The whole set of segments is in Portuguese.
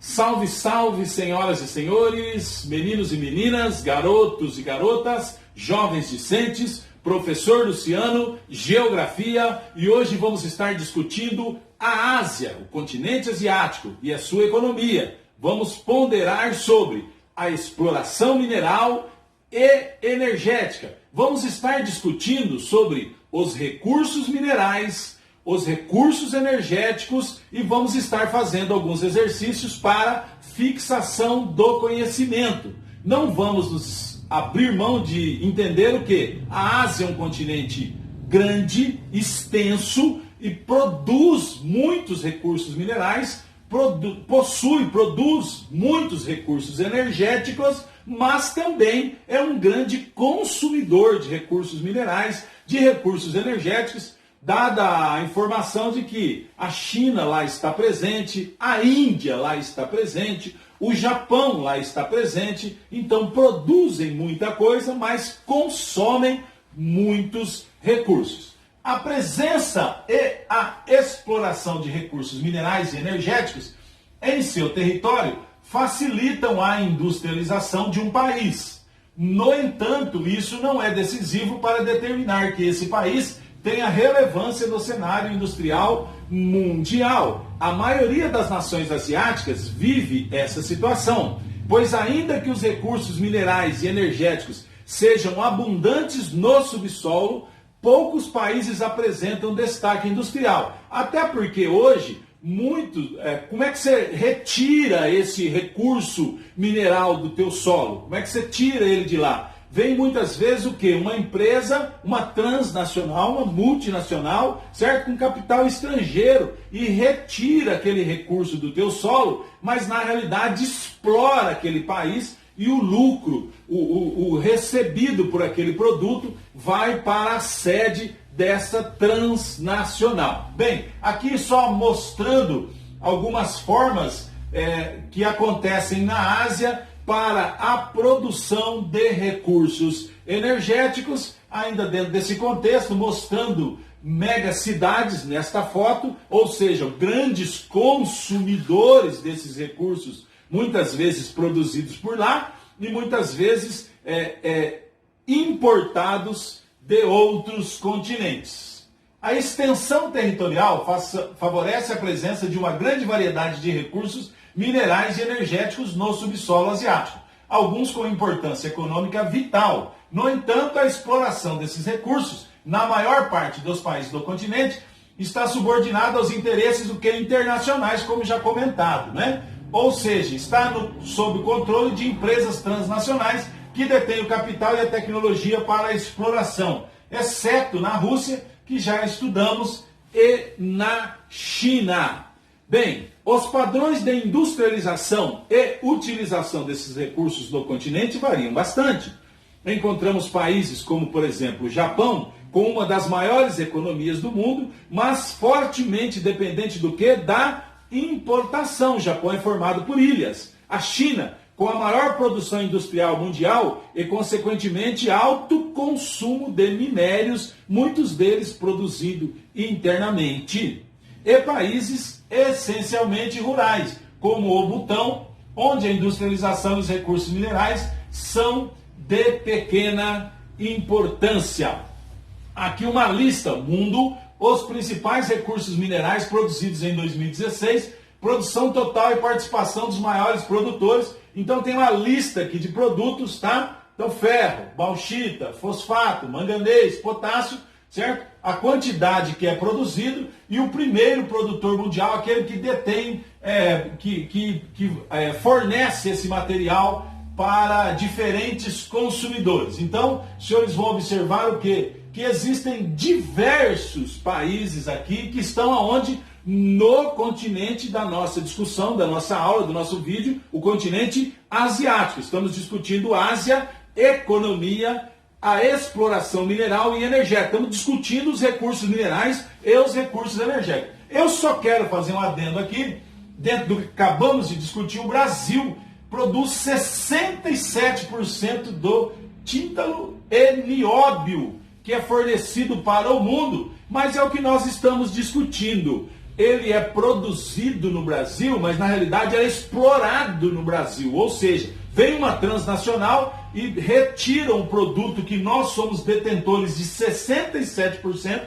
Salve, salve, senhoras e senhores, meninos e meninas, garotos e garotas, jovens discentes, professor Luciano, Geografia, e hoje vamos estar discutindo a Ásia, o continente asiático e a sua economia. Vamos ponderar sobre a exploração mineral e energética. Vamos estar discutindo sobre os recursos minerais, os recursos energéticos e vamos estar fazendo alguns exercícios para fixação do conhecimento. Não vamos nos abrir mão de entender o que? A Ásia é um continente grande, extenso e produz muitos recursos minerais, produz muitos recursos energéticos, mas também é um grande consumidor de recursos minerais, de recursos energéticos, dada a informação de que a China lá está presente, a Índia lá está presente, o Japão lá está presente, então produzem muita coisa, mas consomem muitos recursos. A presença e a exploração de recursos minerais e energéticos em seu território facilitam a industrialização de um país. No entanto, isso não é decisivo para determinar que esse país tenha relevância no cenário industrial mundial. A maioria das nações asiáticas vive essa situação, pois ainda que os recursos minerais e energéticos sejam abundantes no subsolo, poucos países apresentam destaque industrial. Até porque hoje, como é que você retira esse recurso mineral do teu solo? Como é que você tira ele de lá? Vem muitas vezes o quê? Uma empresa, uma transnacional, uma multinacional, certo? Com capital estrangeiro e retira aquele recurso do teu solo, mas na realidade explora aquele país e o lucro, o recebido por aquele produto vai para a sede dessa transnacional. Bem, aqui só mostrando algumas formas que acontecem na Ásia para a produção de recursos energéticos, ainda dentro desse contexto, mostrando megacidades nesta foto, ou seja, grandes consumidores desses recursos, muitas vezes produzidos por lá e muitas vezes importados de outros continentes. A extensão territorial favorece a presença de uma grande variedade de recursos minerais e energéticos no subsolo asiático, alguns com importância econômica vital. No entanto, a exploração desses recursos, na maior parte dos países do continente, está subordinada aos interesses internacionais, como já comentado, né? Ou seja, está sob o controle de empresas transnacionais que detêm o capital e a tecnologia para a exploração, exceto na Rússia, que já estudamos, e na China. Bem, os padrões de industrialização e utilização desses recursos no continente variam bastante. Encontramos países como, por exemplo, o Japão, com uma das maiores economias do mundo, mas fortemente dependente do quê? Da importação. O Japão é formado por ilhas. A China, com a maior produção industrial mundial e, consequentemente, alto consumo de minérios, muitos deles produzidos internamente. E países essencialmente rurais, como o Butão, onde a industrialização e os recursos minerais são de pequena importância. Aqui uma lista, mundo, os principais recursos minerais produzidos em 2016, produção total e participação dos maiores produtores. Então tem uma lista aqui de produtos, tá? Então ferro, bauxita, fosfato, manganês, potássio, certo? A quantidade que é produzido e o primeiro produtor mundial, aquele que detém, fornece esse material para diferentes consumidores. Então, os senhores vão observar o quê? Que existem diversos países aqui que estão aonde? No continente da nossa discussão, da nossa aula, do nosso vídeo, o continente asiático. Estamos discutindo Ásia, economia, a exploração mineral e energética. Estamos discutindo os recursos minerais e os recursos energéticos. Eu só quero fazer um adendo aqui, dentro do que acabamos de discutir, o Brasil produz 67% do tíntalo e nióbio que é fornecido para o mundo, mas é o que nós estamos discutindo. ele é produzido no Brasil, mas na realidade é explorado no Brasil. Ou seja, vem uma transnacional e retira um produto que nós somos detentores de 67%,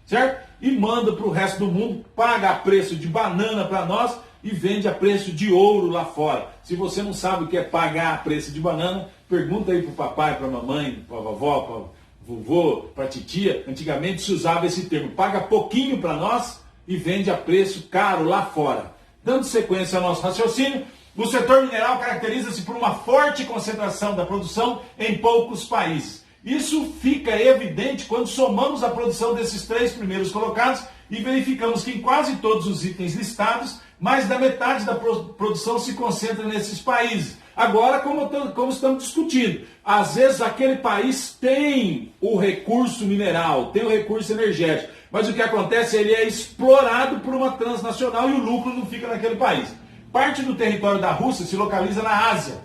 certo? E manda para o resto do mundo, paga a preço de banana para nós e vende a preço de ouro lá fora. Se você não sabe o que é pagar a preço de banana, pergunta aí para o papai, para a mamãe, para a vovó, para o vovô, para a titia. Antigamente se usava esse termo, paga pouquinho para nós e vende a preço caro lá fora. Dando sequência ao nosso raciocínio, o setor mineral caracteriza-se por uma forte concentração da produção em poucos países. Isso fica evidente quando somamos a produção desses três primeiros colocados e verificamos que em quase todos os itens listados, mais da metade da produção se concentra nesses países. Agora, como estamos discutindo, às vezes aquele país tem o recurso mineral, tem o recurso energético, mas o que acontece, ele é explorado por uma transnacional e o lucro não fica naquele país. Parte do território da Rússia se localiza na Ásia,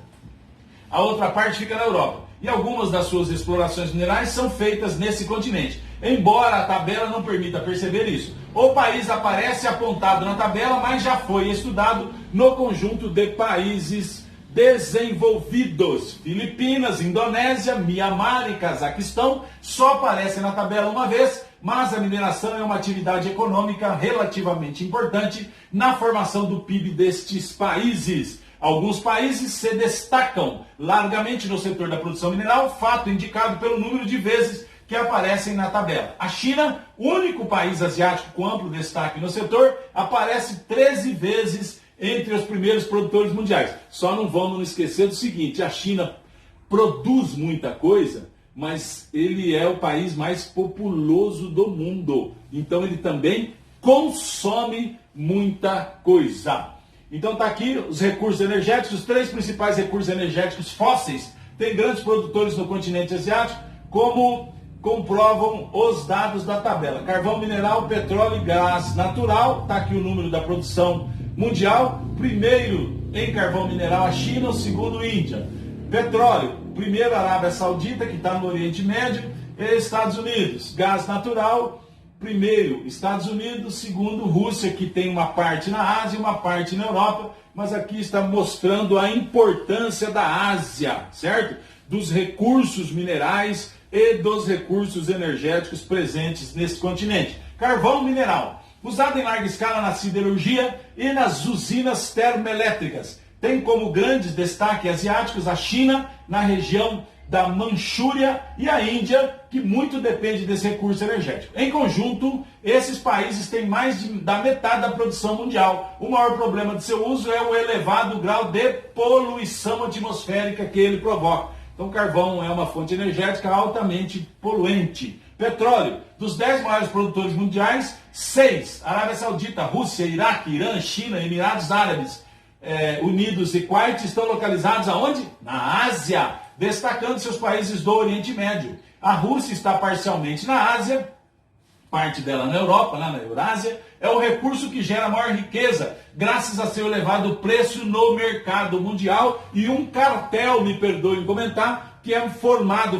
a outra parte fica na Europa. E algumas das suas explorações minerais são feitas nesse continente. Embora a tabela não permita perceber isso. O país aparece apontado na tabela, mas já foi estudado no conjunto de países desenvolvidos. Filipinas, Indonésia, Mianmar e Cazaquistão só aparecem na tabela uma vez, mas a mineração é uma atividade econômica relativamente importante na formação do PIB destes países. Alguns países se destacam largamente no setor da produção mineral, fato indicado pelo número de vezes que aparecem na tabela. A China, único país asiático com amplo destaque no setor, aparece 13 vezes entre os primeiros produtores mundiais. Só não vamos esquecer do seguinte, a China produz muita coisa, mas ele é o país mais populoso do mundo. Então ele também consome muita coisa. Então está aqui os recursos energéticos, os três principais recursos energéticos fósseis. Tem grandes produtores no continente asiático, como comprovam os dados da tabela. Carvão mineral, petróleo e gás natural. Está aqui o número da produção mundial. Primeiro em carvão mineral a China, o segundo Índia. Petróleo, primeiro a Arábia Saudita, que está no Oriente Médio, e Estados Unidos. Gás natural, primeiro Estados Unidos, segundo Rússia, que tem uma parte na Ásia e uma parte na Europa, mas aqui está mostrando a importância da Ásia, certo? Dos recursos minerais e dos recursos energéticos presentes nesse continente. Carvão mineral, usado em larga escala na siderurgia e nas usinas termoelétricas. Tem como grandes destaques asiáticos a China, na região da Manchúria, e a Índia, que muito depende desse recurso energético. Em conjunto, esses países têm mais da metade da produção mundial. O maior problema de seu uso é o elevado grau de poluição atmosférica que ele provoca. Então, carvão é uma fonte energética altamente poluente. Petróleo, dos 10 maiores produtores mundiais, 6, Arábia Saudita, Rússia, Iraque, Irã, China, Emirados Árabes Unidos e Kuwait, estão localizados aonde? Na Ásia, destacando seus países do Oriente Médio. A Rússia está parcialmente na Ásia, parte dela na Europa, lá na Eurásia. É o recurso que gera maior riqueza, graças a seu elevado preço no mercado mundial e um cartel, me perdoem comentar, que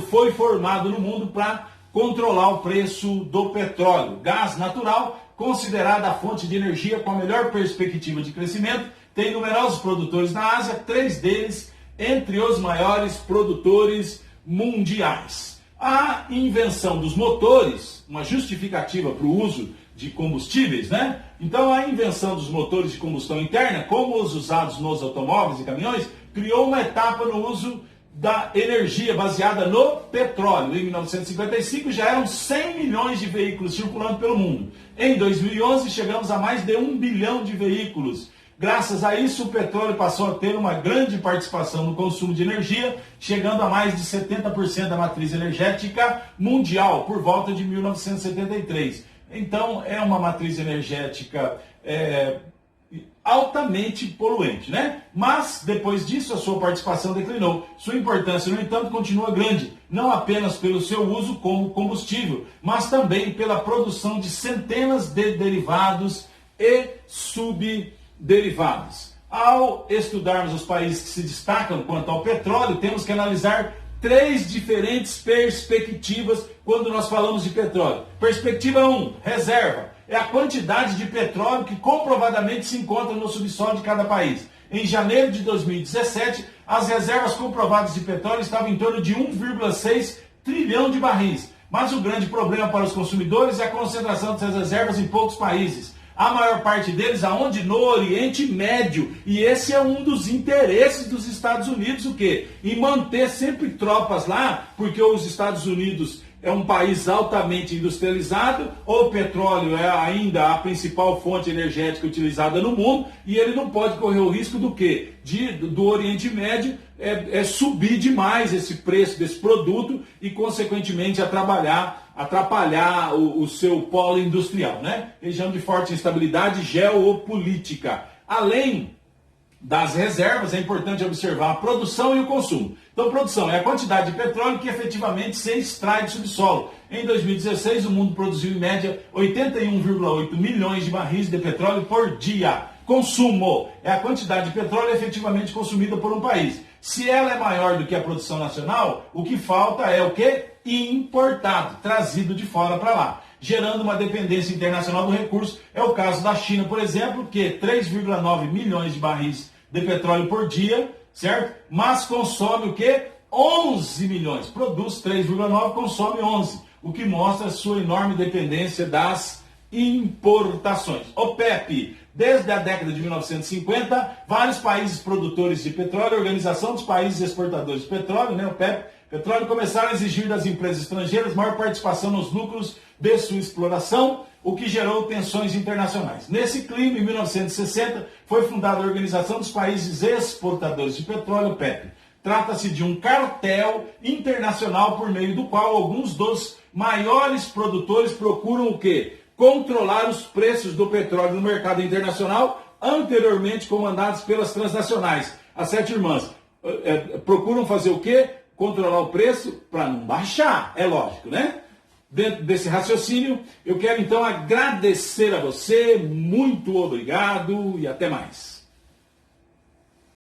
foi formado no mundo para controlar o preço do petróleo. Gás natural, considerada a fonte de energia com a melhor perspectiva de crescimento, tem numerosos produtores na Ásia, 3 deles entre os maiores produtores mundiais. A invenção dos motores, uma justificativa para o uso de combustíveis, né? Então a invenção dos motores de combustão interna, como os usados nos automóveis e caminhões, criou uma etapa no uso da energia baseada no petróleo. Em 1955 já eram 100 milhões de veículos circulando pelo mundo. Em 2011 chegamos a mais de 1 bilhão de veículos. Graças a isso, o petróleo passou a ter uma grande participação no consumo de energia, chegando a mais de 70% da matriz energética mundial, por volta de 1973. Então, é uma matriz energética altamente poluente, né? Mas, depois disso, a sua participação declinou. Sua importância, no entanto, continua grande, não apenas pelo seu uso como combustível, mas também pela produção de centenas de derivados e subderivados. Ao estudarmos os países que se destacam quanto ao petróleo, temos que analisar 3 diferentes perspectivas quando nós falamos de petróleo. Perspectiva 1, reserva. é a quantidade de petróleo que comprovadamente se encontra no subsolo de cada país. Em janeiro de 2017, as reservas comprovadas de petróleo estavam em torno de 1,6 trilhão de barris. Mas o grande problema para os consumidores é a concentração dessas reservas em poucos países. A maior parte deles aonde? No Oriente Médio. E esse é um dos interesses dos Estados Unidos, o quê? Em manter sempre tropas lá, porque os Estados Unidos é um país altamente industrializado, o petróleo é ainda a principal fonte energética utilizada no mundo, e ele não pode correr o risco do quê? Do Oriente Médio subir demais esse preço desse produto e, consequentemente, atrapalhar o seu polo industrial, né? Região de forte instabilidade geopolítica. Além das reservas, é importante observar a produção e o consumo. Então, produção é a quantidade de petróleo que efetivamente se extrai do subsolo. Em 2016, o mundo produziu em média 81,8 milhões de barris de petróleo por dia. Consumo é a quantidade de petróleo efetivamente consumida por um país. Se ela é maior do que a produção nacional, o que falta é o quê? Importado, trazido de fora para lá, gerando uma dependência internacional do recurso. É o caso da China, por exemplo, que 3,9 milhões de barris de petróleo por dia, certo? Mas consome o quê? 11 milhões. Produz 3,9, consome 11, o que mostra a sua enorme dependência das importações. OPEP. Desde a década de 1950, vários países produtores de petróleo, a Organização dos Países Exportadores de Petróleo, né, OPEP, petróleo, começaram a exigir das empresas estrangeiras maior participação nos lucros de sua exploração, o que gerou tensões internacionais. Nesse clima, em 1960, foi fundada a Organização dos Países Exportadores de Petróleo, OPEP. Trata-se de um cartel internacional por meio do qual alguns dos maiores produtores procuram o quê? Controlar os preços do petróleo no mercado internacional, anteriormente comandados pelas transnacionais. As 7 irmãs procuram fazer o quê? Controlar o preço para não baixar, é lógico, né? Dentro desse raciocínio, eu quero então agradecer a você, muito obrigado e até mais.